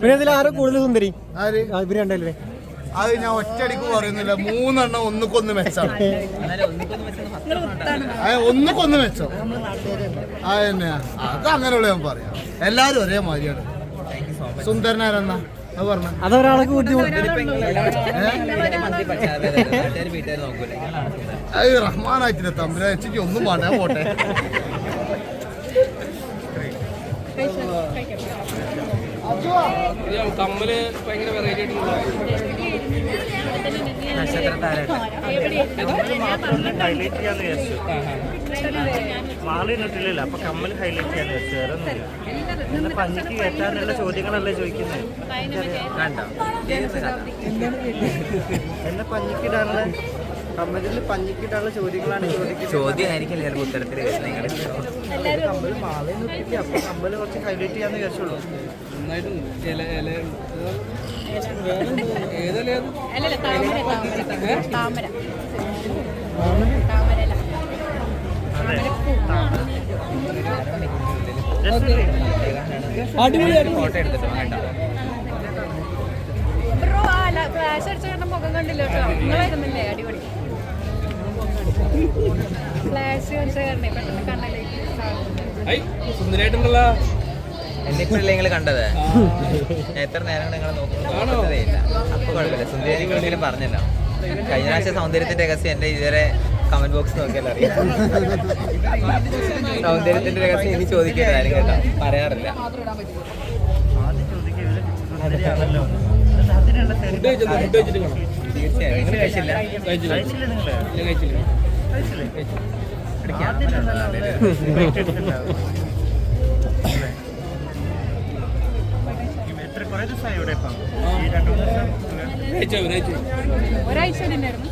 പിന്നെ ഇതിൽ ആരോ കൂടുതൽ സുന്ദരി ഇവര് രണ്ടല്ലേ? അത് ഞാൻ ഒറ്റയടിക്ക് പറയുന്നില്ല, 3 എണ്ണം ഒന്നുക്കൊന്ന് മെച്ചാണ്. ഒന്നുക്കൊന്ന് മെച്ചം അത് തന്നെയാ. അത് അങ്ങനെയുള്ള ഞാൻ പറയാം. എല്ലാരും ഒരേ മാതിരിയാണ്. സുന്ദരനാരെന്നാ അത് പറഞ്ഞ അതൊരാൾക്ക് അത് റഹ്മാനായിട്ടില്ല തമ്പുരാച്ചിക്ക് ഒന്നും വേണ്ട പോട്ടെ. കമ്മല് ഭയങ്കര വെറൈറ്റി മാളിനിട്ടില്ലല്ലോ, അപ്പൊ കമ്മൽ ഹൈലൈറ്റ് ചെയ്യാൻ വെച്ചു. വേറെ ഒന്നുമില്ല. പഞ്ഞിക്ക് കയറ്റാനുള്ള ചോദ്യങ്ങളല്ലേ ചോദിക്കുന്നത്? എന്നെ പഞ്ഞിക്കിടാനുള്ള കമ്മലിൽ പഞ്ഞിക്കിടാനുള്ള ചോദ്യങ്ങളാണ് ചോദിക്കുന്നത്. ചോദ്യമായിരിക്കില്ല ഉത്തരത്തിൽ കമ്മൽ മാളിനിട്ടില്ല, അപ്പൊ കമ്മല് കുറച്ച് ഹൈലൈറ്റ് ചെയ്യാന്ന് വിചാരിച്ചുള്ളൂ. ഫോട്ടോ എടുത്തിട്ടോ ഫ്ലാഷ് അടിച്ച മുഖം കണ്ടില്ല കേട്ടോ. നിങ്ങളായിരുന്നില്ലേ അടിപൊളി ഫ്ലാഷ് അടിച്ച കാരണം പെട്ടെന്ന് കണ്ണിലേക്ക് സുന്ദരായിട്ടുണ്ടല്ല. എന്നെ ഇപ്പോഴല്ലേ നിങ്ങൾ കണ്ടത്? എത്ര നേരം നിങ്ങൾ നോക്കുന്നതേ ഇല്ല. അപ്പൊ കുഴപ്പമില്ല, സുന്ദരികളെങ്കിലും പറഞ്ഞല്ലോ. കഴിഞ്ഞ പ്രാവശ്യം സൗന്ദര്യത്തിന്റെ രഹസ്യം എന്റെ ഇതുവരെ കമന്റ് ബോക്സ് നോക്കിയാൽ അറിയാം. സൗന്ദര്യത്തിന്റെ രഹസ്യം ഇനി ചോദിക്കേണ്ട കാര്യം കേട്ടോ, പറയാറില്ല. തീർച്ചയായും നിങ്ങൾ കഴിച്ചില്ല. ഒരാഴ്ച ഉണ്ടായിരുന്നു.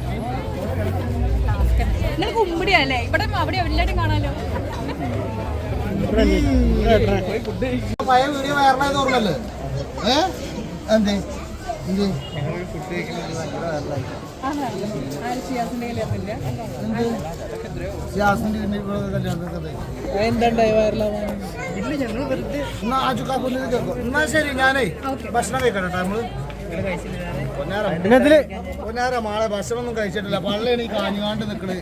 നിങ്ങൾ കുമ്പിടിയല്ലേ? ഇവിടെ അവിടെ എല്ലാവരും കാണാലോ. പഴയ വീഡിയോ വയറിലായത് ഓർമ്മല്ലേ? എന്തേ എന്നാ ശരി, ഞാനേ ഭക്ഷണം കഴിക്കട്ടെ. നമ്മള് പൊന്നാര മാളെ ഭക്ഷണം ഒന്നും കഴിച്ചിട്ടില്ല. പള്ളിയാണ് ഈ കാഞ്ഞുകാണ്ട് നിക്കണേ.